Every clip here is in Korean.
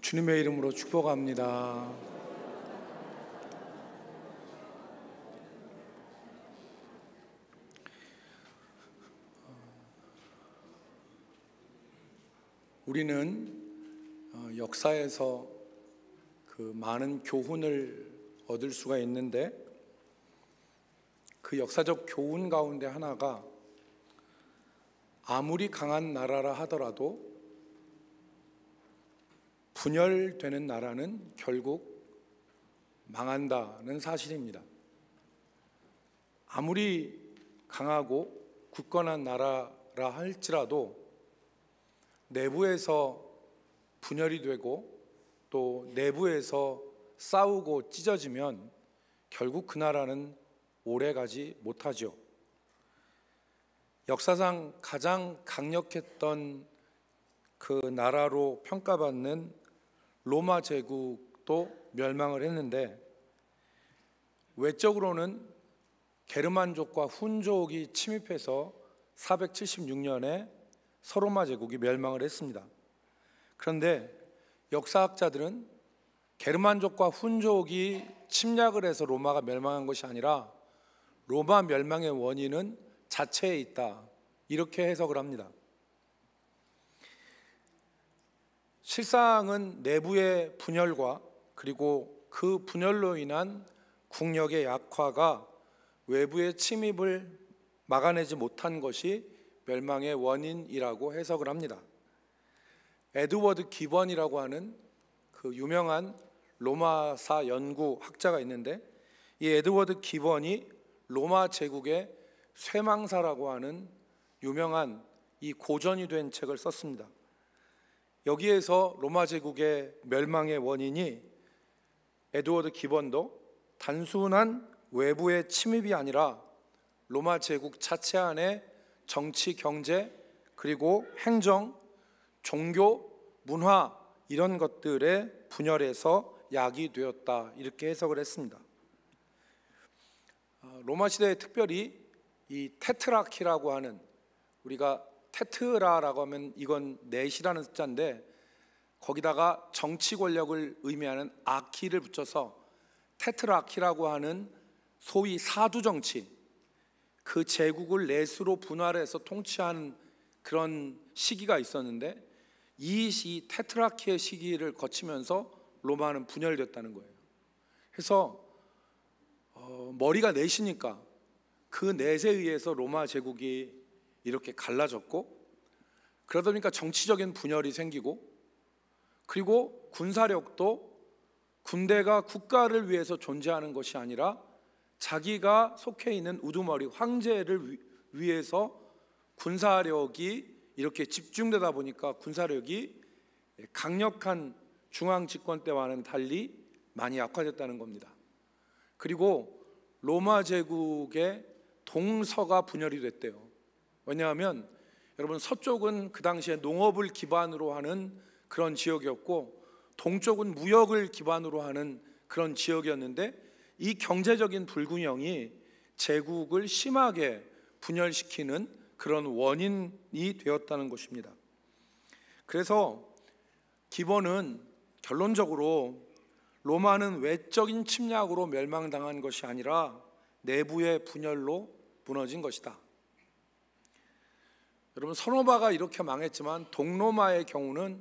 주님의 이름으로 축복합니다. 우리는 역사에서 그 많은 교훈을 얻을 수가 있는데, 그 역사적 교훈 가운데 하나가 아무리 강한 나라라 하더라도 분열되는 나라는 결국 망한다는 사실입니다. 아무리 강하고 굳건한 나라라 할지라도 내부에서 분열이 되고 또 내부에서 싸우고 찢어지면 결국 그 나라는 오래가지 못하죠. 역사상 가장 강력했던 그 나라로 평가받는 로마 제국도 멸망을 했는데, 외적으로는 게르만족과 훈족이 침입해서 476년에 서로마 제국이 멸망을 했습니다. 그런데 역사학자들은 게르만족과 훈족이 침략을 해서 로마가 멸망한 것이 아니라 로마 멸망의 원인은 자체에 있다, 이렇게 해석을 합니다. 실상은 내부의 분열과 그리고 그 분열로 인한 국력의 약화가 외부의 침입을 막아내지 못한 것이 멸망의 원인이라고 해석을 합니다. 에드워드 기번이라고 하는 그 유명한 로마사 연구 학자가 있는데, 이 에드워드 기번이 로마 제국의 쇠망사라고 하는 유명한 이 고전이 된 책을 썼습니다. 여기에서 로마 제국의 멸망의 원인이 에드워드 기번도 단순한 외부의 침입이 아니라 로마 제국 자체 안에 정치, 경제, 그리고 행정, 종교, 문화 이런 것들의 분열에서 야기되었다, 이렇게 해석을 했습니다. 로마 시대에 특별히 이 테트라키라고 하는, 우리가 테트라라고 하면 이건 넷이라는 숫자인데 거기다가 정치 권력을 의미하는 아키를 붙여서 테트라키라고 하는 소위 사두 정치, 그 제국을 넷으로 분할해서 통치한 그런 시기가 있었는데, 이 테트라키의 시기를 거치면서 로마는 분열됐다는 거예요. 그래서 머리가 넷이니까 그 넷에 의해서 로마 제국이 이렇게 갈라졌고, 그러다 보니까 정치적인 분열이 생기고, 그리고 군사력도 군대가 국가를 위해서 존재하는 것이 아니라 자기가 속해 있는 우두머리 황제를 위해서 군사력이 이렇게 집중되다 보니까 군사력이 강력한 중앙 집권 때와는 달리 많이 약화됐다는 겁니다. 그리고 로마 제국의 동서가 분열이 됐대요. 왜냐하면 여러분, 서쪽은 그 당시에 농업을 기반으로 하는 그런 지역이었고 동쪽은 무역을 기반으로 하는 그런 지역이었는데, 이 경제적인 불균형이 제국을 심하게 분열시키는 그런 원인이 되었다는 것입니다. 그래서 기본은 결론적으로 로마는 외적인 침략으로 멸망당한 것이 아니라 내부의 분열로 무너진 것이다. 여러분, 서로마가 이렇게 망했지만 동로마의 경우는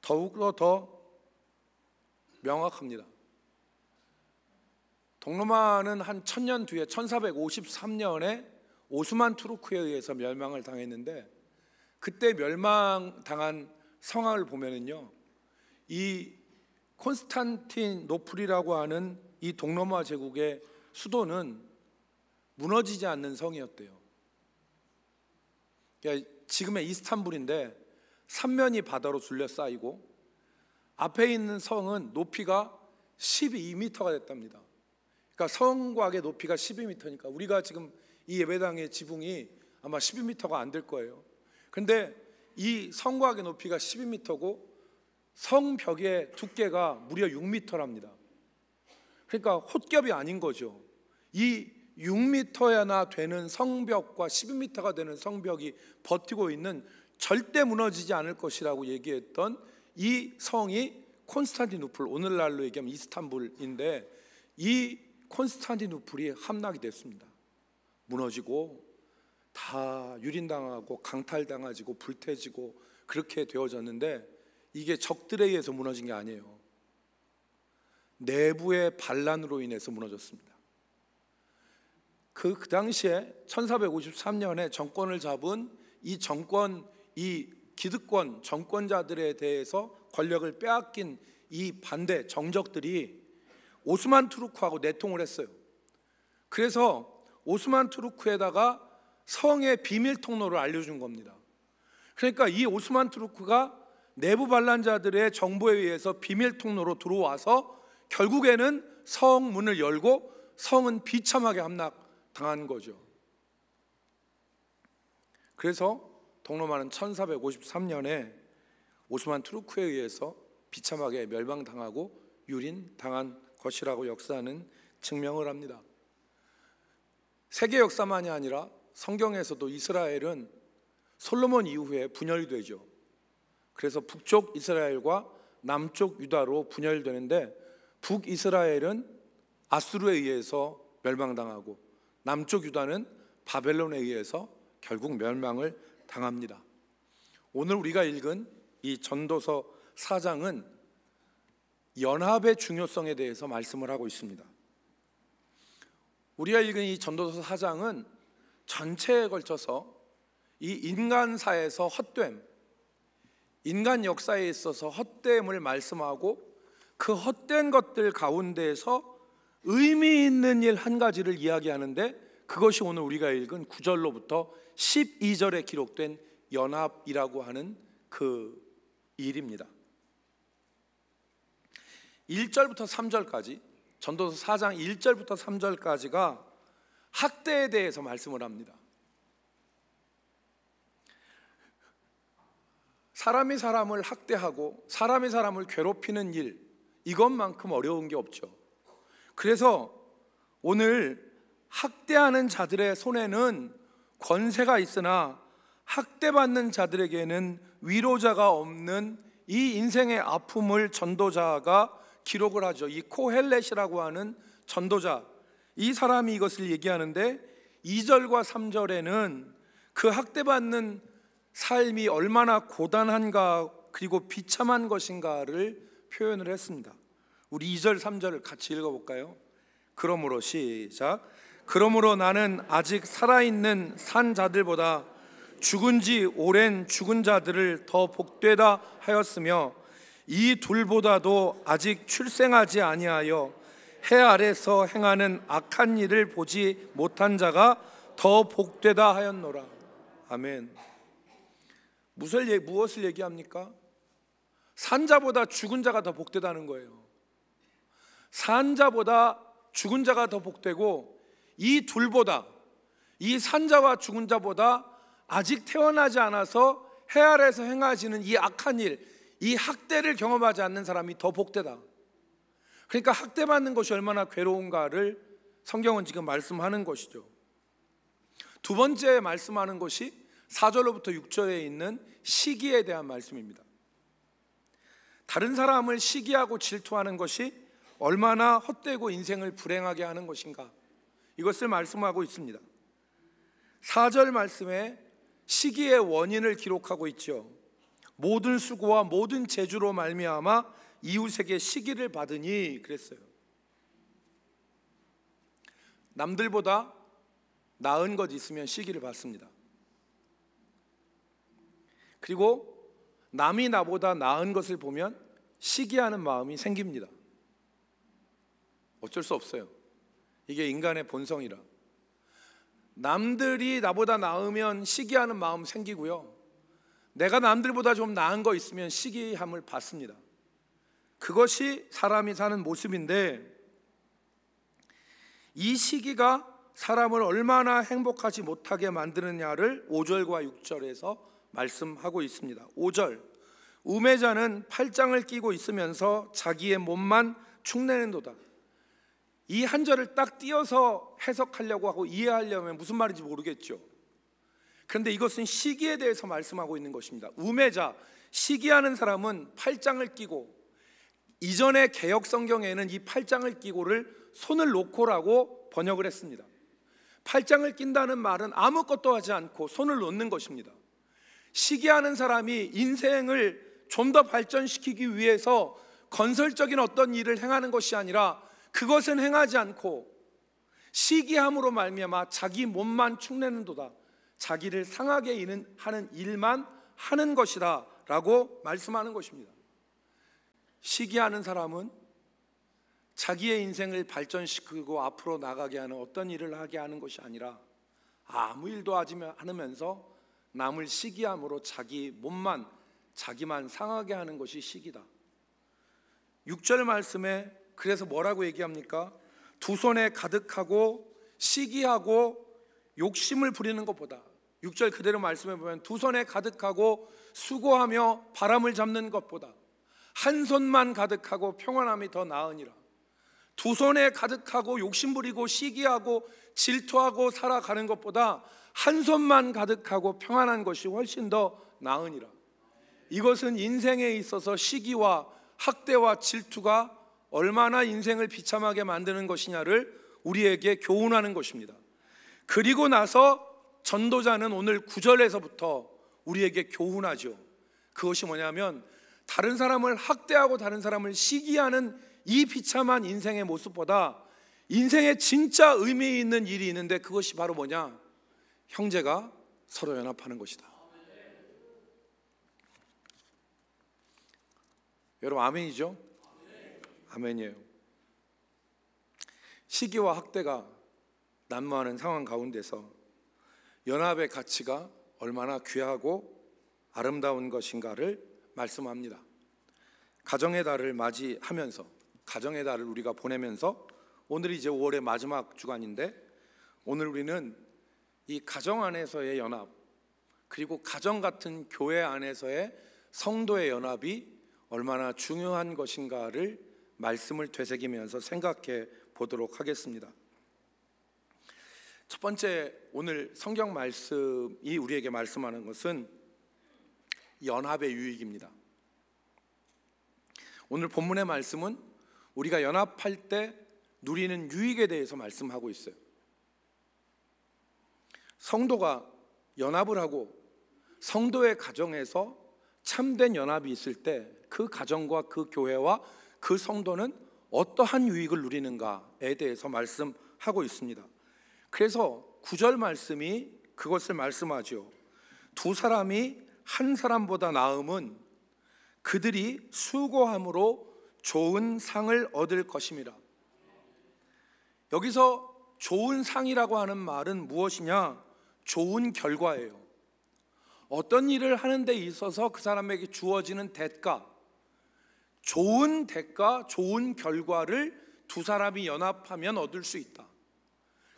더욱더 더 명확합니다. 동로마는 한 1000년 뒤에 1453년에 오스만 투르크에 의해서 멸망을 당했는데, 그때 멸망당한 상황을 보면은요, 이 콘스탄티노플이라고 하는 이 동로마 제국의 수도는 무너지지 않는 성이었대요. 그러니까 지금의 이스탄불인데 삼면이 바다로 둘러싸이고 앞에 있는 성은 높이가 12m가 됐답니다. 그러니까 성곽의 높이가 12m니까 우리가 지금 이 예배당의 지붕이 아마 12m가 안 될 거예요. 그런데 이 성곽의 높이가 12m고 성벽의 두께가 무려 6m랍니다. 그러니까 홑겹이 아닌 거죠. 이 6m나 되는 성벽과 12m가 되는 성벽이 버티고 있는, 절대 무너지지 않을 것이라고 얘기했던 이 성이 콘스탄티누플, 오늘날로 얘기하면 이스탄불인데 이 콘스탄티누플이 함락이 됐습니다. 무너지고 다 유린당하고 강탈당하고 불태지고 그렇게 되어졌는데, 이게 적들에 의해서 무너진 게 아니에요. 내부의 반란으로 인해서 무너졌습니다. 그 당시에 1453년에 정권을 잡은 이 정권, 이 기득권 정권자들에 대해서 권력을 빼앗긴 이 반대 정적들이 오스만 투르크하고 내통을 했어요. 그래서 오스만 투르크에다가 성의 비밀 통로를 알려준 겁니다. 그러니까 이 오스만 투르크가 내부 반란자들의 정보에 의해서 비밀 통로로 들어와서 결국에는 성문을 열고 성은 비참하게 함락당한 거죠. 그래서 동로마는 1453년에 오스만 투르크에 의해서 비참하게 멸망당하고 유린당한 것이라고 역사는 증명을 합니다. 세계 역사만이 아니라 성경에서도 이스라엘은 솔로몬 이후에 분열이 되죠. 그래서 북쪽 이스라엘과 남쪽 유다로 분열되는데, 북이스라엘은 아수르에 의해서 멸망당하고 남쪽 유다는 바벨론에 의해서 결국 멸망을 당합니다. 오늘 우리가 읽은 이 전도서 4장은 연합의 중요성에 대해서 말씀을 하고 있습니다. 우리가 읽은 이 전도서 4장은 전체에 걸쳐서 이 인간사에서 헛됨, 인간 역사에 있어서 헛됨을 말씀하고 그 헛된 것들 가운데에서 의미 있는 일 한 가지를 이야기하는데, 그것이 오늘 우리가 읽은 9절로부터 12절에 기록된 연합이라고 하는 그 일입니다. 1절부터 3절까지, 전도서 4장 1절부터 3절까지가 학대에 대해서 말씀을 합니다. 사람이 사람을 학대하고 사람이 사람을 괴롭히는 일, 이것만큼 어려운 게 없죠. 그래서 오늘 학대하는 자들의 손에는 권세가 있으나 학대받는 자들에게는 위로자가 없는 이 인생의 아픔을 전도자가 기록을 하죠. 이 코헬렛이라고 하는 전도자, 이 사람이 이것을 얘기하는데 2절과 3절에는 그 학대받는 삶이 얼마나 고단한가 그리고 비참한 것인가를 표현을 했습니다. 우리 2절 3절을 같이 읽어볼까요? 그러므로 시작. 그러므로 나는 아직 살아있는 산 자들보다 죽은 지 오랜 죽은 자들을 더 복되다 하였으며, 이 둘보다도 아직 출생하지 아니하여 해 아래서 행하는 악한 일을 보지 못한 자가 더 복되다 하였노라. 아멘. 무엇을 얘기합니까? 산자보다 죽은 자가 더 복되다는 거예요. 산자보다 죽은 자가 더 복되고, 이 둘보다, 이 산자와 죽은 자보다 아직 태어나지 않아서 해 아래서 행하시는 이 악한 일, 이 학대를 경험하지 않는 사람이 더 복되다. 그러니까 학대받는 것이 얼마나 괴로운가를 성경은 지금 말씀하는 것이죠. 두 번째 말씀하는 것이 4절로부터 6절에 있는 시기에 대한 말씀입니다. 다른 사람을 시기하고 질투하는 것이 얼마나 헛되고 인생을 불행하게 하는 것인가, 이것을 말씀하고 있습니다. 4절 말씀에 시기의 원인을 기록하고 있죠. 모든 수고와 모든 재주로 말미암아 이웃에게 시기를 받으니 그랬어요. 남들보다 나은 것 있으면 시기를 받습니다. 그리고 남이 나보다 나은 것을 보면 시기하는 마음이 생깁니다. 어쩔 수 없어요. 이게 인간의 본성이라. 남들이 나보다 나으면 시기하는 마음 생기고요, 내가 남들보다 좀 나은 거 있으면 시기함을 받습니다. 그것이 사람이 사는 모습인데, 이 시기가 사람을 얼마나 행복하지 못하게 만드느냐를 5절과 6절에서 말씀하고 있습니다. 5절, 우매자는 팔짱을 끼고 있으면서 자기의 몸만 축내는도다. 이 한 절을 딱 띄어서 해석하려고 하고 이해하려면 무슨 말인지 모르겠죠. 그런데 이것은 시기에 대해서 말씀하고 있는 것입니다. 우매자, 시기하는 사람은 팔짱을 끼고 이전의 개역 성경에는 이 팔짱을 끼고를 손을 놓고라고 번역을 했습니다. 팔짱을 낀다는 말은 아무것도 하지 않고 손을 놓는 것입니다. 시기하는 사람이 인생을 좀 더 발전시키기 위해서 건설적인 어떤 일을 행하는 것이 아니라 그것은 행하지 않고 시기함으로 말미암아 자기 몸만 축내는도다, 자기를 상하게 하는 일만 하는 것이다 라고 말씀하는 것입니다. 시기하는 사람은 자기의 인생을 발전시키고 앞으로 나가게 하는 어떤 일을 하게 하는 것이 아니라 아무 일도 하지 않으면서 남을 시기함으로 자기 몸만, 자기만 상하게 하는 것이 시기다. 6절 말씀에 그래서 뭐라고 얘기합니까? 두 손에 가득하고 시기하고 욕심을 부리는 것보다, 6절 그대로 말씀해 보면 두 손에 가득하고 수고하며 바람을 잡는 것보다 한 손만 가득하고 평안함이 더 나으니라. 두 손에 가득하고 욕심 부리고 시기하고 질투하고 살아가는 것보다 한 손만 가득하고 평안한 것이 훨씬 더 나으니라. 이것은 인생에 있어서 시기와 학대와 질투가 얼마나 인생을 비참하게 만드는 것이냐를 우리에게 교훈하는 것입니다. 그리고 나서 전도자는 오늘 9절에서부터 우리에게 교훈하죠. 그것이 뭐냐면 다른 사람을 학대하고 다른 사람을 시기하는 이 비참한 인생의 모습보다 인생에 진짜 의미 있는 일이 있는데 그것이 바로 뭐냐? 형제가 서로 연합하는 것이다. 여러분 아멘이죠? 아멘이에요. 시기와 학대가 난무하는 상황 가운데서 연합의 가치가 얼마나 귀하고 아름다운 것인가를 말씀합니다. 가정의 달을 맞이하면서, 가정의 달을 우리가 보내면서 오늘이 이제 5월의 마지막 주간인데 오늘 우리는 이 가정 안에서의 연합, 그리고 가정 같은 교회 안에서의 성도의 연합이 얼마나 중요한 것인가를 말씀을 되새기면서 생각해 보도록 하겠습니다. 첫 번째, 오늘 성경 말씀이 우리에게 말씀하는 것은 연합의 유익입니다. 오늘 본문의 말씀은 우리가 연합할 때 누리는 유익에 대해서 말씀하고 있어요. 성도가 연합을 하고 성도의 가정에서 참된 연합이 있을 때 그 가정과 그 교회와 그 성도는 어떠한 유익을 누리는가에 대해서 말씀하고 있습니다. 그래서 9절 말씀이 그것을 말씀하죠. 두 사람이 한 사람보다 나음은 그들이 수고함으로 좋은 상을 얻을 것임이라. 여기서 좋은 상이라고 하는 말은 무엇이냐? 좋은 결과예요. 어떤 일을 하는 데 있어서 그 사람에게 주어지는 대가, 좋은 대가, 좋은 결과를 두 사람이 연합하면 얻을 수 있다.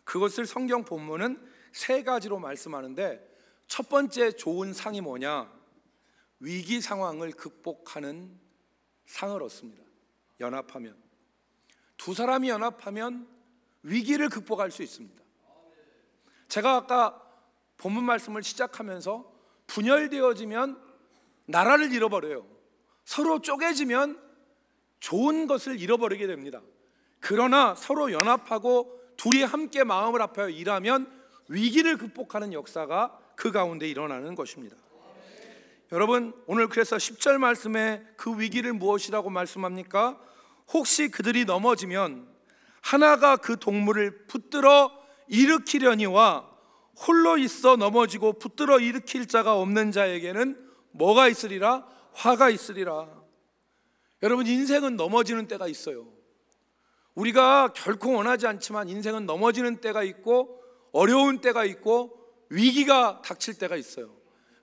그것을 성경 본문은 세 가지로 말씀하는데 첫 번째 좋은 상이 뭐냐? 위기 상황을 극복하는 상을 얻습니다. 연합하면, 두 사람이 연합하면 위기를 극복할 수 있습니다. 제가 아까 본문 말씀을 시작하면서 분열되어지면 나라를 잃어버려요. 서로 쪼개지면 좋은 것을 잃어버리게 됩니다. 그러나 서로 연합하고 둘이 함께 마음을 합하여 일하면 위기를 극복하는 역사가 그 가운데 일어나는 것입니다. 여러분, 오늘 그래서 10절 말씀에 그 위기를 무엇이라고 말씀합니까? 혹시 그들이 넘어지면 하나가 그 동물을 붙들어 일으키려니와 홀로 있어 넘어지고 붙들어 일으킬 자가 없는 자에게는 뭐가 있으리라? 화가 있으리라. 여러분, 인생은 넘어지는 때가 있어요. 우리가 결코 원하지 않지만 인생은 넘어지는 때가 있고 어려운 때가 있고 위기가 닥칠 때가 있어요.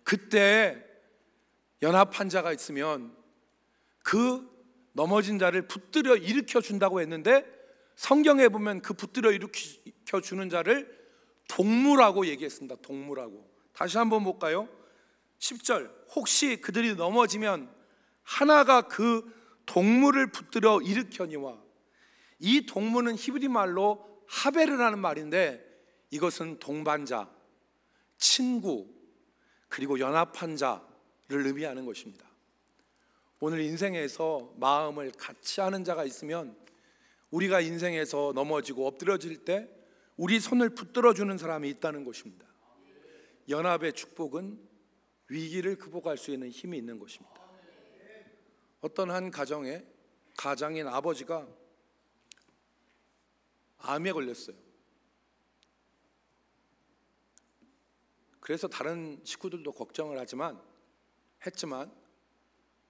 그때 연합한 자가 있으면 그 넘어진 자를 붙들어 일으켜 준다고 했는데 성경에 보면 그 붙들어 일으켜 주는 자를 동무라고 얘기했습니다. 동무라고. 다시 한번 볼까요? 10절, 혹시 그들이 넘어지면 하나가 그 동물을 붙들어 일으켜니와. 이 동무는 히브리 말로 하베르라는 말인데 이것은 동반자, 친구, 그리고 연합한 자를 의미하는 것입니다. 오늘 인생에서 마음을 같이 하는 자가 있으면 우리가 인생에서 넘어지고 엎드려질 때 우리 손을 붙들어주는 사람이 있다는 것입니다. 연합의 축복은 위기를 극복할 수 있는 힘이 있는 것입니다. 어떤 한 가정에 가장인 아버지가 암에 걸렸어요. 그래서 다른 식구들도 걱정을 했지만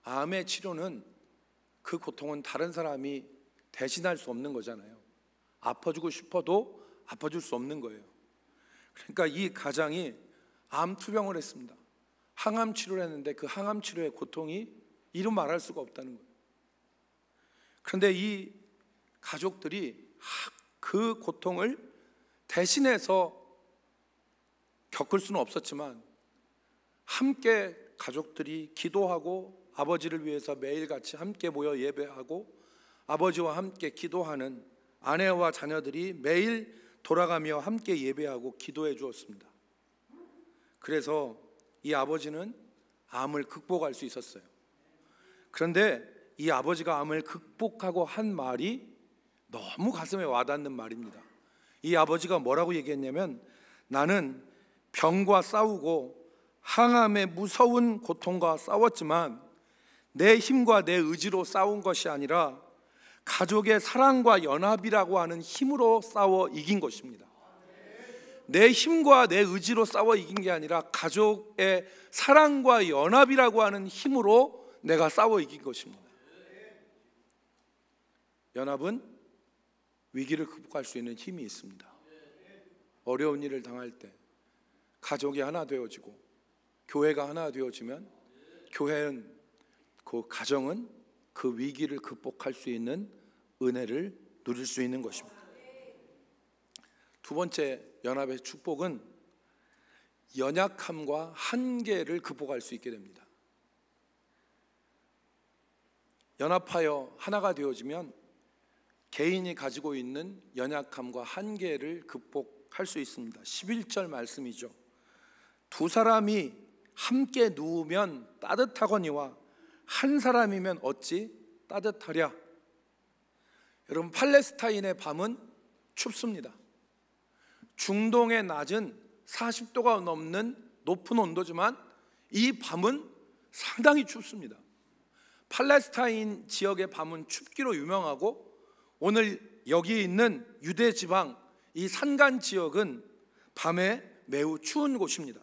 암의 치료는 그 고통은 다른 사람이 대신할 수 없는 거잖아요. 아파주고 싶어도 아파줄 수 없는 거예요. 그러니까 이 가장이 암 투병을 했습니다. 항암 치료를 했는데 그 항암 치료의 고통이 이루 말할 수가 없다는 거예요. 그런데 이 가족들이 그 고통을 대신해서 겪을 수는 없었지만 함께 가족들이 기도하고 아버지를 위해서 매일같이 함께 모여 예배하고 아버지와 함께 기도하는 아내와 자녀들이 매일 돌아가며 함께 예배하고 기도해 주었습니다. 그래서 이 아버지는 암을 극복할 수 있었어요. 그런데 이 아버지가 암을 극복하고 한 말이 너무 가슴에 와닿는 말입니다. 이 아버지가 뭐라고 얘기했냐면, 나는 병과 싸우고 항암의 무서운 고통과 싸웠지만 내 힘과 내 의지로 싸운 것이 아니라 가족의 사랑과 연합이라고 하는 힘으로 싸워 이긴 것입니다. 내 힘과 내 의지로 싸워 이긴 게 아니라 가족의 사랑과 연합이라고 하는 힘으로 내가 싸워 이긴 것입니다. 연합은 위기를 극복할 수 있는 힘이 있습니다. 어려운 일을 당할 때 가족이 하나 되어지고 교회가 하나 되어지면 교회는, 그 가정은 그 위기를 극복할 수 있는 은혜를 누릴 수 있는 것입니다. 두 번째 연합의 축복은 연약함과 한계를 극복할 수 있게 됩니다. 연합하여 하나가 되어지면 개인이 가지고 있는 연약함과 한계를 극복할 수 있습니다. 11절 말씀이죠. 두 사람이 함께 누우면 따뜻하거니와 한 사람이면 어찌 따뜻하랴. 여러분, 팔레스타인의 밤은 춥습니다. 중동의 낮은 40도가 넘는 높은 온도지만 이 밤은 상당히 춥습니다. 팔레스타인 지역의 밤은 춥기로 유명하고, 오늘 여기 있는 유대 지방 이 산간 지역은 밤에 매우 추운 곳입니다.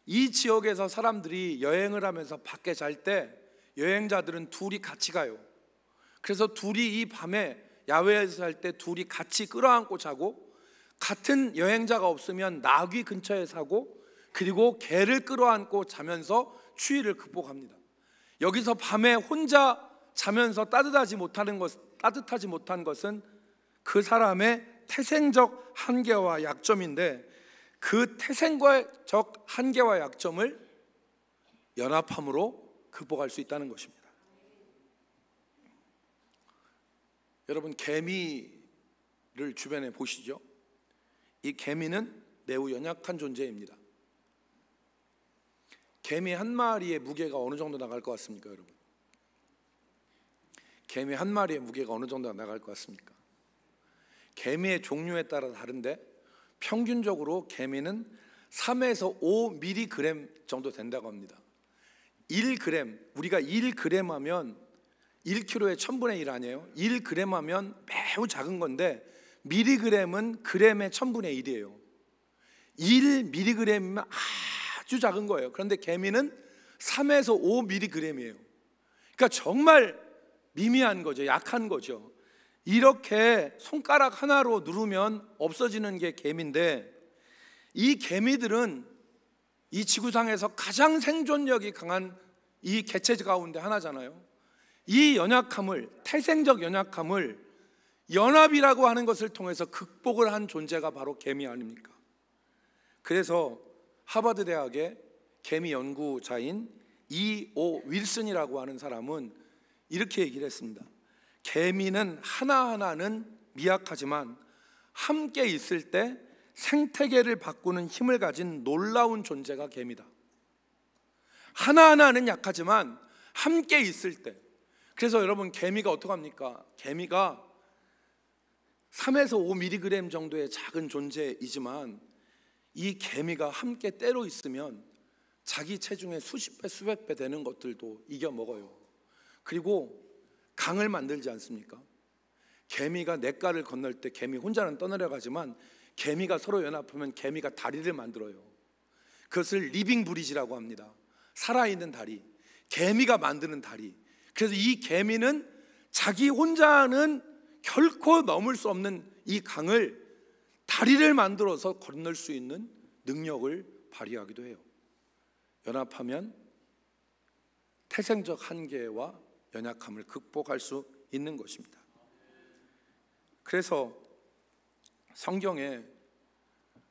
이 지역에서 사람들이 여행을 하면서 밖에 잘 때 여행자들은 둘이 같이 가요. 그래서 둘이 이 밤에 야외에서 살 때 둘이 같이 끌어안고 자고, 같은 여행자가 없으면 나귀 근처에 사고, 그리고 개를 끌어안고 자면서 추위를 극복합니다. 여기서 밤에 혼자 자면서 따뜻하지 못한 것은 그 사람의 태생적 한계와 약점인데, 그 태생적 한계와 약점을 연합함으로 극복할 수 있다는 것입니다. 여러분, 개미를 주변에 보시죠. 이 개미는 매우 연약한 존재입니다. 개미 한 마리의 무게가 어느 정도 나갈 것 같습니까, 여러분? 개미 한 마리의 무게가 어느 정도 나갈 것 같습니까? 개미의 종류에 따라 다른데 평균적으로 개미는 3에서 5mg 정도 된다고 합니다. 1g, 우리가 1g 하면 1kg의 1000분의 1 아니에요? 1g 하면 매우 작은 건데 미리그램은 g의 1000분의 1이에요. 1mg이면 아주 작은 거예요. 그런데 개미는 3에서 5mg이에요. 그러니까 정말 미미한 거죠. 약한 거죠. 이렇게 손가락 하나로 누르면 없어지는 게 개미인데, 이 개미들은 이 지구상에서 가장 생존력이 강한 이 개체 가운데 하나잖아요. 이 연약함을, 태생적 연약함을 연합이라고 하는 것을 통해서 극복을 한 존재가 바로 개미 아닙니까? 그래서 하버드 대학의 개미 연구자인 E.O. 윌슨이라고 하는 사람은 이렇게 얘기를 했습니다. 개미는 하나하나는 미약하지만 함께 있을 때 생태계를 바꾸는 힘을 가진 놀라운 존재가 개미다. 하나하나는 약하지만 함께 있을 때. 그래서 여러분, 개미가 어떻게 합니까? 개미가 3에서 5mg 정도의 작은 존재이지만 이 개미가 함께 때로 있으면 자기 체중의 수십 배, 수백 배 되는 것들도 이겨 먹어요. 그리고 강을 만들지 않습니까? 개미가 냇가를 건널 때 개미 혼자는 떠내려가지만 개미가 서로 연합하면 개미가 다리를 만들어요. 그것을 리빙 브리지라고 합니다. 살아있는 다리, 개미가 만드는 다리. 그래서 이 개미는 자기 혼자는 결코 넘을 수 없는 이 강을 다리를 만들어서 건널 수 있는 능력을 발휘하기도 해요. 연합하면 태생적 한계와 연약함을 극복할 수 있는 것입니다. 그래서 성경에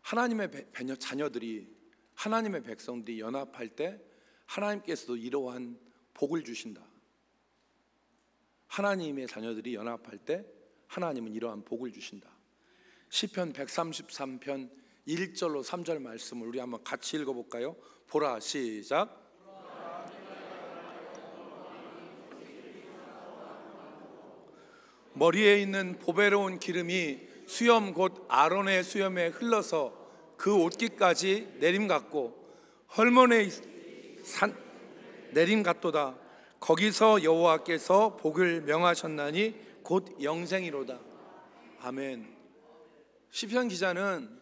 하나님의 자녀들이, 하나님의 백성들이 연합할 때 하나님께서도 이러한 복을 주신다. 하나님의 자녀들이 연합할 때 하나님은 이러한 복을 주신다. 시편 133편 1절로 3절 말씀을 우리 한번 같이 읽어볼까요? 보라, 시작. 머리에 있는 보배로운 기름이 수염 곧 아론의 수염에 흘러서 그 옷깃까지 내림 같고 헐몬의 산 내림 같도다. 거기서 여호와께서 복을 명하셨나니 곧 영생이로다. 아멘. 시편 기자는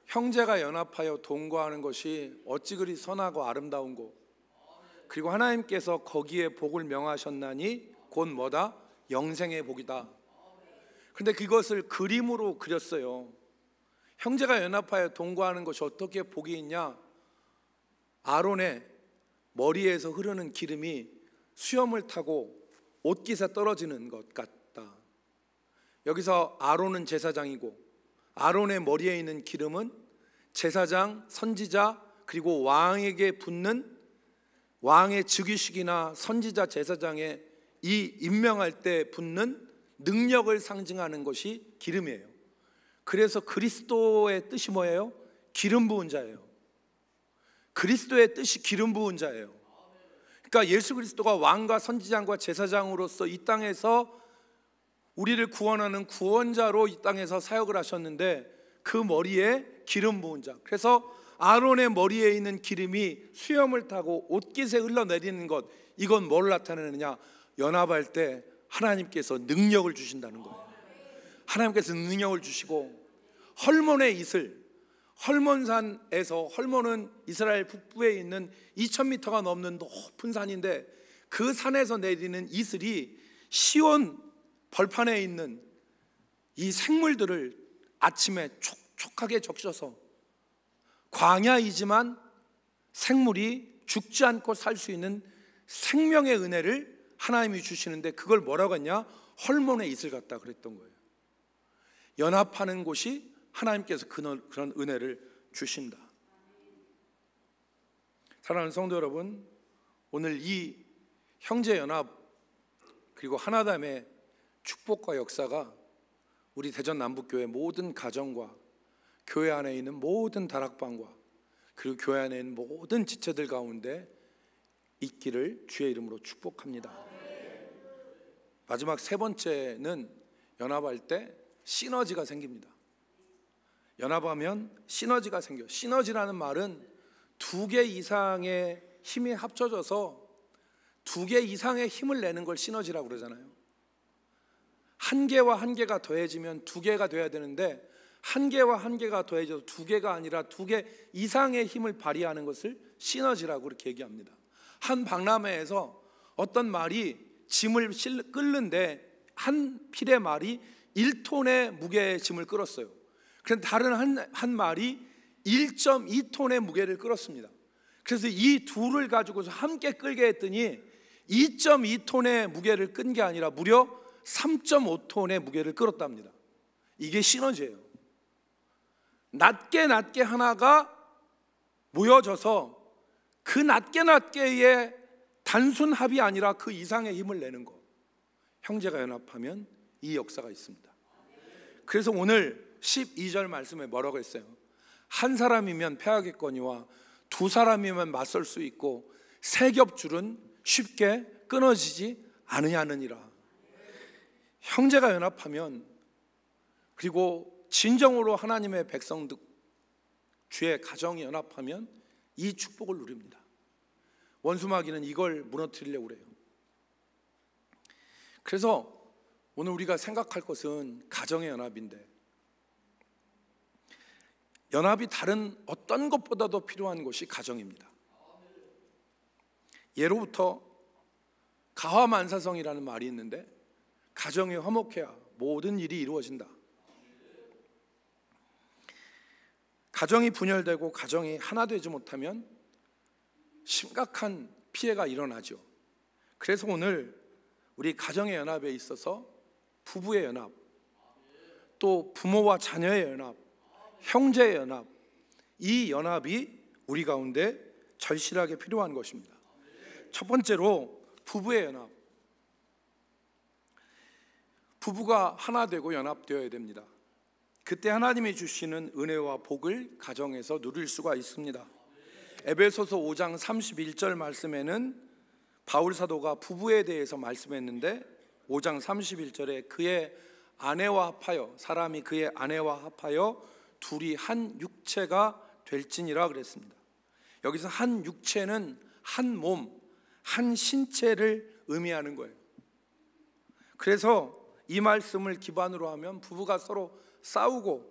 형제가 연합하여 동거하는 것이 어찌 그리 선하고 아름다운고, 그리고 하나님께서 거기에 복을 명하셨나니 곧 뭐다? 영생의 복이다. 그런데 그것을 그림으로 그렸어요. 형제가 연합하여 동거하는 것이 어떻게 복이 있냐? 아론의 머리에서 흐르는 기름이 수염을 타고 옷깃에 떨어지는 것 같다. 여기서 아론은 제사장이고 아론의 머리에 있는 기름은 제사장, 선지자, 그리고 왕에게 붙는 왕의 즉위식이나 선지자, 제사장의 이 임명할 때 붙는 능력을 상징하는 것이 기름이에요. 그래서 그리스도의 뜻이 뭐예요? 기름 부은 자예요. 그리스도의 뜻이 기름 부은 자예요. 그러니까 예수 그리스도가 왕과 선지장과 제사장으로서 이 땅에서 우리를 구원하는 구원자로 이 땅에서 사역을 하셨는데 그 머리에 기름 부은 자. 그래서 아론의 머리에 있는 기름이 수염을 타고 옷깃에 흘러내리는 것, 이건 뭘 나타내느냐? 연합할 때 하나님께서 능력을 주신다는 거예요. 하나님께서 능력을 주시고 헐몬의 이슬, 헐몬산에서, 헐몬은 이스라엘 북부에 있는 2000m가 넘는 높은 산인데 그 산에서 내리는 이슬이 시온 벌판에 있는 이 생물들을 아침에 촉촉하게 적셔서 광야이지만 생물이 죽지 않고 살 수 있는 생명의 은혜를 하나님이 주시는데 그걸 뭐라고 했냐? 헐몬의 이슬 같다 그랬던 거예요. 연합하는 곳이 하나님께서 그런 은혜를 주신다. 사랑하는 성도 여러분, 오늘 이 형제연합 그리고 하나됨의 축복과 역사가 우리 대전 남북교회 모든 가정과 교회 안에 있는 모든 다락방과 그리고 교회 안에 있는 모든 지체들 가운데 있기를 주의 이름으로 축복합니다. 마지막 세 번째는 연합할 때 시너지가 생깁니다. 연합하면 시너지가 생겨요. 시너지라는 말은 두 개 이상의 힘이 합쳐져서 두 개 이상의 힘을 내는 걸 시너지라고 그러잖아요. 한 개와 한 개가 더해지면 두 개가 돼야 되는데 한 개와 한 개가 더해져서 두 개가 아니라 두 개 이상의 힘을 발휘하는 것을 시너지라고 그렇게 얘기합니다. 한 박람회에서 어떤 말이 짐을 끓는데 한 필의 말이 1톤의 무게의 짐을 끌었어요. 그런데 다른 한 말이 1.2톤의 무게를 끌었습니다. 그래서 이 둘을 가지고서 함께 끌게 했더니 2.2톤의 무게를 끈 게 아니라 무려 3.5톤의 무게를 끌었답니다. 이게 시너지예요. 낮게 하나가 모여져서 그 낮게의 단순 합이 아니라 그 이상의 힘을 내는 거. 형제가 연합하면 이 역사가 있습니다. 그래서 오늘 12절 말씀에 뭐라고 했어요? 한 사람이면 패하겠거니와 두 사람이면 맞설 수 있고 세 겹줄은 쉽게 끊어지지 아니하느니라. 형제가 연합하면, 그리고 진정으로 하나님의 백성들, 주의 가정이 연합하면 이 축복을 누립니다. 원수마귀는 이걸 무너뜨리려고 그래요. 그래서 오늘 우리가 생각할 것은 가정의 연합인데, 연합이 다른 어떤 것보다도 필요한 것이 가정입니다. 예로부터 가화만사성이라는 말이 있는데, 가정이 화목해야 모든 일이 이루어진다. 가정이 분열되고 가정이 하나 되지 못하면 심각한 피해가 일어나죠. 그래서 오늘 우리 가정의 연합에 있어서 부부의 연합, 또 부모와 자녀의 연합, 형제의 연합, 이 연합이 우리 가운데 절실하게 필요한 것입니다. 첫 번째로 부부의 연합. 부부가 하나 되고 연합되어야 됩니다. 그때 하나님이 주시는 은혜와 복을 가정에서 누릴 수가 있습니다. 에베소서 5장 31절 말씀에는 바울 사도가 부부에 대해서 말씀했는데, 5장 31절에 그의 아내와 합하여, 사람이 그의 아내와 합하여 둘이 한 육체가 될지니라 그랬습니다. 여기서 한 육체는 한 몸, 한 신체를 의미하는 거예요. 그래서 이 말씀을 기반으로 하면 부부가 서로 싸우고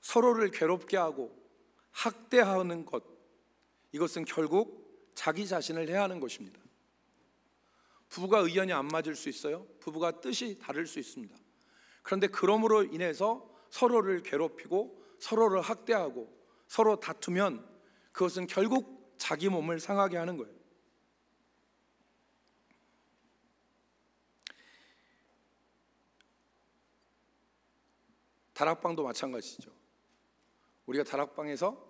서로를 괴롭게 하고 학대하는 것, 이것은 결국 자기 자신을 해하는 것입니다. 부부가 의견이 안 맞을 수 있어요. 부부가 뜻이 다를 수 있습니다. 그런데 그러므로 인해서 서로를 괴롭히고 서로를 학대하고 서로 다투면 그것은 결국 자기 몸을 상하게 하는 거예요. 다락방도 마찬가지죠. 우리가 다락방에서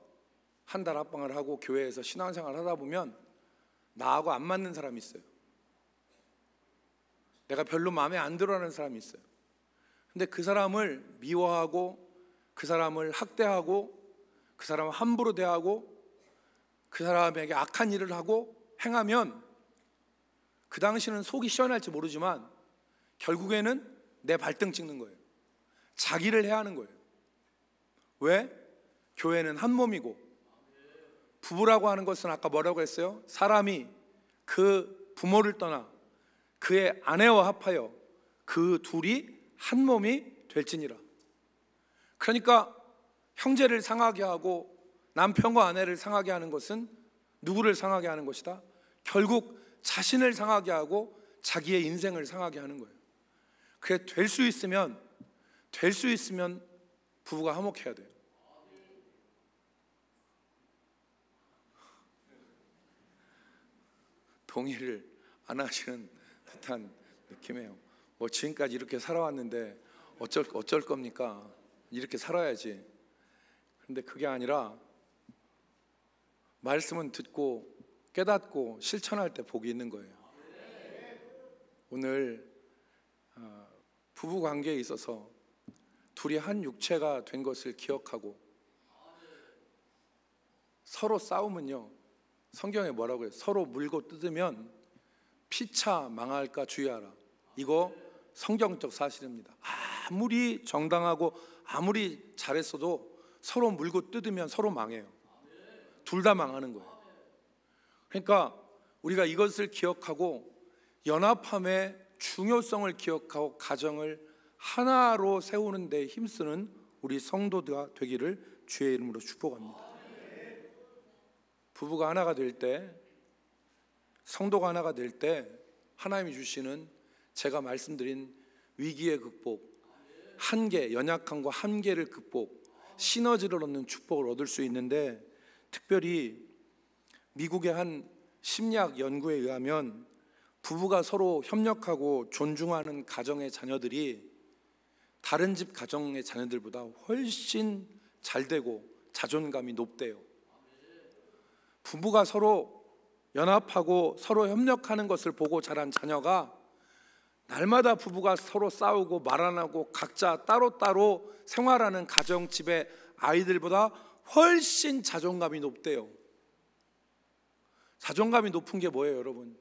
한 다락방을 하고 교회에서 신앙생활을 하다 보면 나하고 안 맞는 사람이 있어요. 내가 별로 마음에 안 들어하는 사람이 있어요. 근데 그 사람을 미워하고 그 사람을 학대하고 그 사람을 함부로 대하고 그 사람에게 악한 일을 하고 행하면 그 당시는 속이 시원할지 모르지만 결국에는 내 발등 찍는 거예요. 자기를 해하는 거예요. 왜? 교회는 한 몸이고, 부부라고 하는 것은 아까 뭐라고 했어요? 사람이 그 부모를 떠나 그의 아내와 합하여 그 둘이 한 몸이 될지니라. 그러니까 형제를 상하게 하고 남편과 아내를 상하게 하는 것은 누구를 상하게 하는 것이다? 결국 자신을 상하게 하고 자기의 인생을 상하게 하는 거예요. 그게 될 수 있으면 부부가 화목해야 돼요. 동의를 안 하시는 듯한 느낌이에요. 뭐 지금까지 이렇게 살아왔는데 어쩔 겁니까? 이렇게 살아야지. 그런데 그게 아니라 말씀은 듣고 깨닫고 실천할 때 복이 있는 거예요. 오늘 부부 관계에 있어서 둘이 한 육체가 된 것을 기억하고, 서로 싸우면요, 성경에 뭐라고 해요? 서로 물고 뜯으면 피차 망할까 주의하라. 이거 성경적 사실입니다. 아무리 정당하고 아무리 잘했어도 서로 물고 뜯으면 서로 망해요. 둘 다 망하는 거예요. 그러니까 우리가 이것을 기억하고 연합함의 중요성을 기억하고 가정을 하나로 세우는 데 힘쓰는 우리 성도가 되기를 주의 이름으로 축복합니다. 부부가 하나가 될 때, 성도가 하나가 될 때 하나님이 주시는, 제가 말씀드린 위기의 극복, 한계, 연약함과 한계를 극복, 시너지를 얻는 축복을 얻을 수 있는데, 특별히 미국의 한 심리학 연구에 의하면 부부가 서로 협력하고 존중하는 가정의 자녀들이 다른 집 가정의 자녀들보다 훨씬 잘되고 자존감이 높대요. 부부가 서로 연합하고 서로 협력하는 것을 보고 자란 자녀가 날마다 부부가 서로 싸우고 말 안 하고 각자 따로따로 생활하는 가정집의 아이들보다 훨씬 자존감이 높대요. 자존감이 높은 게 뭐예요, 여러분?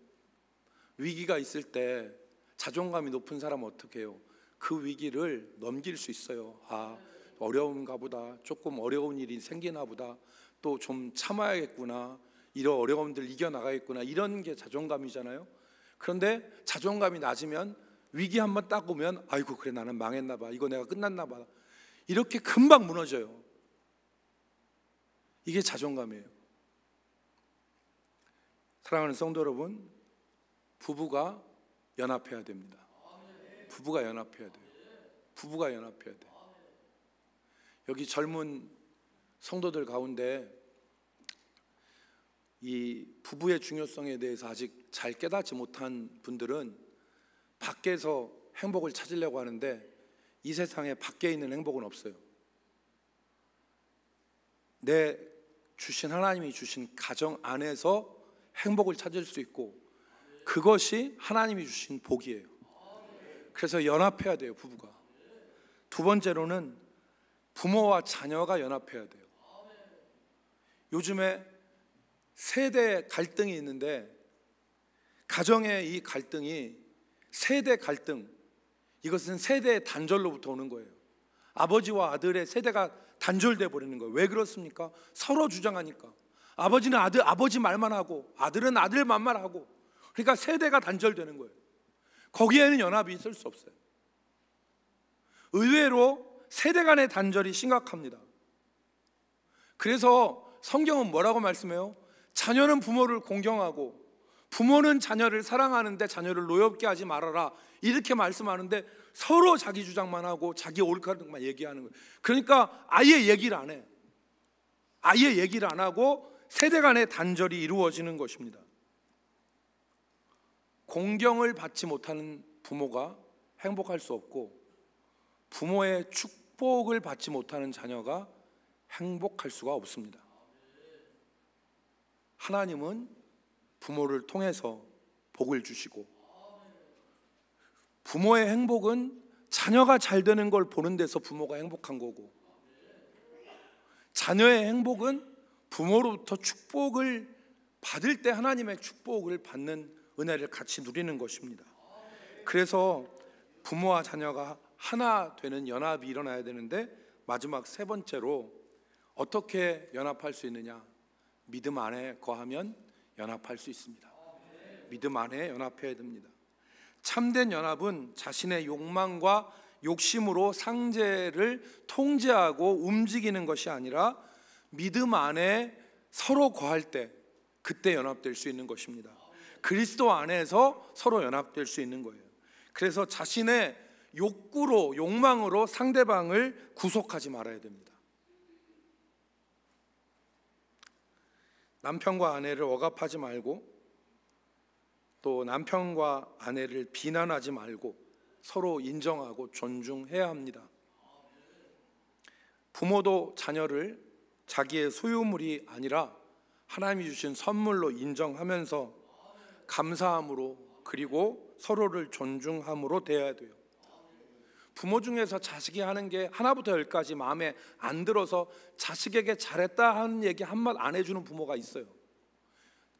위기가 있을 때 자존감이 높은 사람은 어떻게 해요? 그 위기를 넘길 수 있어요. 아, 어려운가 보다, 조금 어려운 일이 생기나 보다, 또 좀 참아야겠구나, 이런 어려움들 이겨나가겠구나, 이런 게 자존감이잖아요. 그런데 자존감이 낮으면 위기 한번 딱 오면 아이고 그래 나는 망했나 봐, 이거 내가 끝났나 봐, 이렇게 금방 무너져요. 이게 자존감이에요. 사랑하는 성도 여러분, 부부가 연합해야 됩니다. 부부가 연합해야 돼요. 부부가 연합해야 돼요. 여기 젊은 성도들 가운데 이 부부의 중요성에 대해서 아직 잘 깨닫지 못한 분들은 밖에서 행복을 찾으려고 하는데 이 세상에 밖에 있는 행복은 없어요. 내 주신 하나님이 주신 가정 안에서 행복을 찾을 수 있고 그것이 하나님이 주신 복이에요. 그래서 연합해야 돼요, 부부가. 두 번째로는 부모와 자녀가 연합해야 돼요. 요즘에 세대 갈등이 있는데 가정의 이 갈등이 세대 갈등, 이것은 세대의 단절로부터 오는 거예요. 아버지와 아들의 세대가 단절돼 버리는 거예요. 왜 그렇습니까? 서로 주장하니까. 아버지는 아버지 말만 하고 아들은 아들 말만 하고, 그러니까 세대가 단절되는 거예요. 거기에는 연합이 있을 수 없어요. 의외로 세대 간의 단절이 심각합니다. 그래서 성경은 뭐라고 말씀해요? 자녀는 부모를 공경하고 부모는 자녀를 사랑하는데 자녀를 노엽게 하지 말아라, 이렇게 말씀하는데 서로 자기 주장만 하고 자기 옳다는 것만 얘기하는 거예요. 그러니까 아예 얘기를 안 해. 아예 얘기를 안 하고 세대 간의 단절이 이루어지는 것입니다. 공경을 받지 못하는 부모가 행복할 수 없고 부모의 축복을 받지 못하는 자녀가 행복할 수가 없습니다. 하나님은 부모를 통해서 복을 주시고 부모의 행복은 자녀가 잘 되는 걸 보는 데서 부모가 행복한 거고, 자녀의 행복은 부모로부터 축복을 받을 때 하나님의 축복을 받는 은혜를 같이 누리는 것입니다. 그래서 부모와 자녀가 하나 되는 연합이 일어나야 되는데, 마지막 세 번째로 어떻게 연합할 수 있느냐? 믿음 안에 거하면 연합할 수 있습니다. 믿음 안에 연합해야 됩니다. 참된 연합은 자신의 욕망과 욕심으로 상대를 통제하고 움직이는 것이 아니라 믿음 안에 서로 거할 때 그때 연합될 수 있는 것입니다. 그리스도 안에서 서로 연합될 수 있는 거예요. 그래서 자신의 욕구로, 욕망으로 상대방을 구속하지 말아야 됩니다. 남편과 아내를 억압하지 말고 또 남편과 아내를 비난하지 말고 서로 인정하고 존중해야 합니다. 부모도 자녀를 자기의 소유물이 아니라 하나님이 주신 선물로 인정하면서 감사함으로, 그리고 서로를 존중함으로 대해야 돼요. 부모 중에서 자식이 하는 게 하나부터 열까지 마음에 안 들어서 자식에게 잘했다 하는 얘기 한마디 안 해주는 부모가 있어요.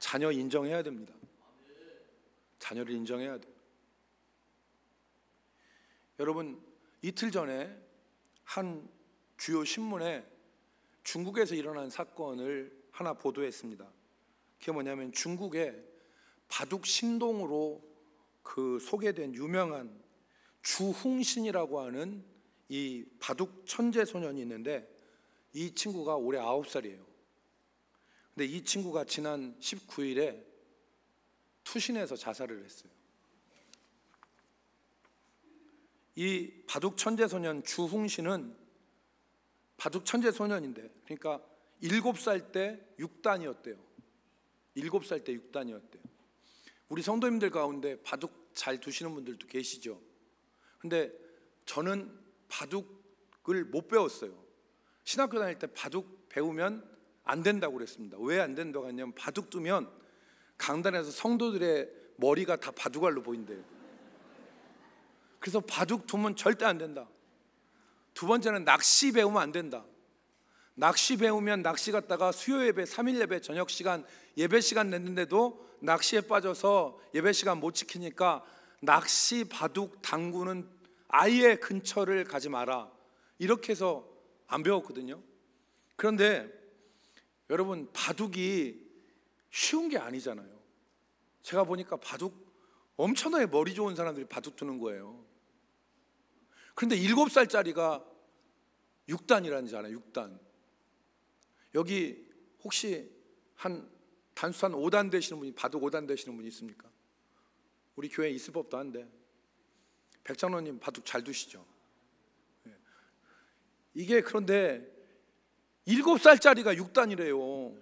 자녀 인정해야 됩니다. 자녀를 인정해야 돼요. 여러분, 이틀 전에 한 주요 신문에 중국에서 일어난 사건을 하나 보도했습니다. 그게 뭐냐면 중국의 바둑 신동으로 소개된 유명한 주흥신이라고 하는 이 바둑 천재 소년이 있는데, 이 친구가 올해 9살이에요. 근데 이 친구가 지난 19일에 투신해서 자살을 했어요. 이 바둑 천재 소년 주흥신은 바둑 천재 소년인데, 그러니까 7살 때 6단이었대요. 7살 때 6단이었대요. 우리 성도님들 가운데 바둑 잘 두시는 분들도 계시죠? 근데 저는 바둑을 못 배웠어요. 신학교 다닐 때 바둑 배우면 안 된다고 그랬습니다. 왜 안 된다고 했냐면 바둑 두면 강단에서 성도들의 머리가 다 바둑알로 보인대요. 그래서 바둑 두면 절대 안 된다. 두 번째는 낚시 배우면 안 된다. 낚시 배우면 낚시 갔다가 수요 예배, 3일 예배, 저녁 시간, 예배 시간 냈는데도 낚시에 빠져서 예배 시간 못 지키니까 낚시, 바둑, 당구는 아예 근처를 가지 마라, 이렇게 해서 안 배웠거든요. 그런데 여러분, 바둑이 쉬운 게 아니잖아요. 제가 보니까 바둑 엄청나게 머리 좋은 사람들이 바둑 두는 거예요. 그런데 7살짜리가 6단이라는지 알아요? 6단. 여기 혹시 단수 한 5단 되시는 분이, 바둑 5단 되시는 분이 있습니까? 우리 교회에 있을 법도 한데. 백장로님 바둑 잘 두시죠? 이게 그런데 7살짜리가 6단이래요.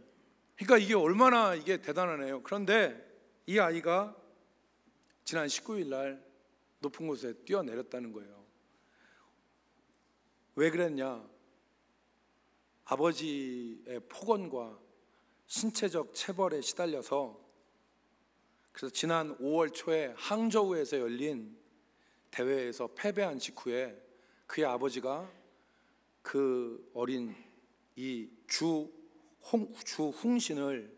그러니까 이게 얼마나 이게 대단하네요. 그런데 이 아이가 지난 19일 날 높은 곳에 뛰어내렸다는 거예요. 왜 그랬냐? 아버지의 폭언과 신체적 체벌에 시달려서, 그래서 지난 5월 초에 항저우에서 열린 대회에서 패배한 직후에 그의 아버지가 그 어린 이 주홍신을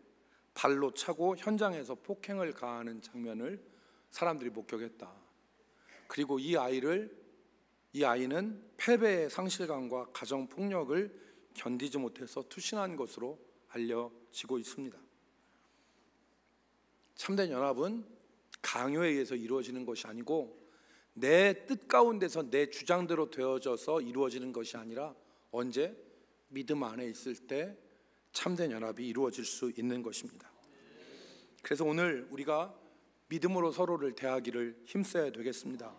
발로 차고 현장에서 폭행을 가하는 장면을 사람들이 목격했다. 그리고 이 아이는 패배의 상실감과 가정폭력을 견디지 못해서 투신한 것으로 알려지고 있습니다. 참된 연합은 강요에 의해서 이루어지는 것이 아니고 내 뜻 가운데서 내 주장대로 되어져서 이루어지는 것이 아니라 언제? 믿음 안에 있을 때 참된 연합이 이루어질 수 있는 것입니다. 그래서 오늘 우리가 믿음으로 서로를 대하기를 힘써야 되겠습니다.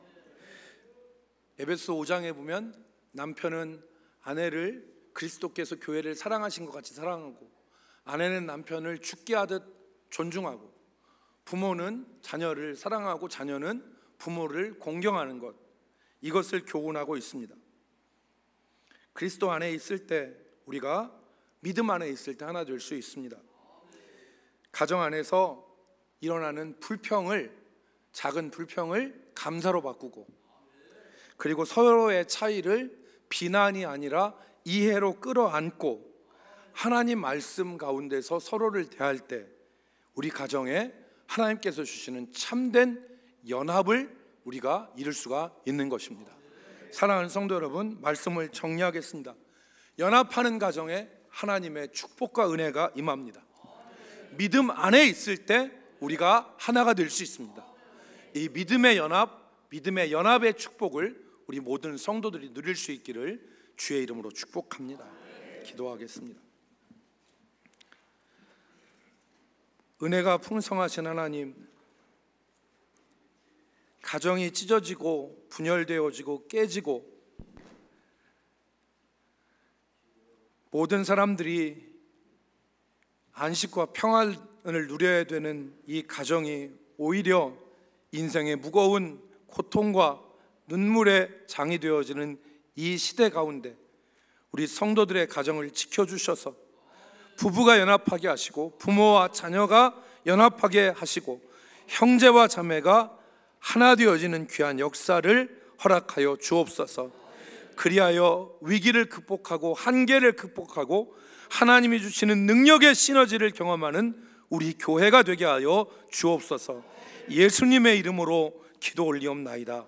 에베소 5장에 보면 남편은 아내를 그리스도께서 교회를 사랑하신 것 같이 사랑하고, 아내는 남편을 죽게 하듯 존중하고, 부모는 자녀를 사랑하고 자녀는 부모를 공경하는 것, 이것을 교훈하고 있습니다. 그리스도 안에 있을 때, 우리가 믿음 안에 있을 때 하나 될 수 있습니다. 가정 안에서 일어나는 작은 불평을 감사로 바꾸고, 그리고 서로의 차이를 비난이 아니라 이해로 끌어안고 하나님 말씀 가운데서 서로를 대할 때 우리 가정에 하나님께서 주시는 참된 연합을 우리가 이룰 수가 있는 것입니다. 사랑하는 성도 여러분, 말씀을 정리하겠습니다. 연합하는 가정에 하나님의 축복과 은혜가 임합니다. 믿음 안에 있을 때 우리가 하나가 될 수 있습니다. 이 믿음의 연합의 축복을 우리 모든 성도들이 누릴 수 있기를 주의 이름으로 축복합니다. 기도하겠습니다. 은혜가 풍성하신 하나님, 가정이 찢어지고 분열되어지고 깨지고 모든 사람들이 안식과 평안을 누려야 되는 이 가정이 오히려 인생의 무거운 고통과 눈물의 장이 되어지는 이 시대 가운데 우리 성도들의 가정을 지켜주셔서 부부가 연합하게 하시고, 부모와 자녀가 연합하게 하시고, 형제와 자매가 하나 되어지는 귀한 역사를 허락하여 주옵소서. 그리하여 위기를 극복하고 한계를 극복하고 하나님이 주시는 능력의 시너지를 경험하는 우리 교회가 되게 하여 주옵소서. 예수님의 이름으로 기도 올리옵나이다.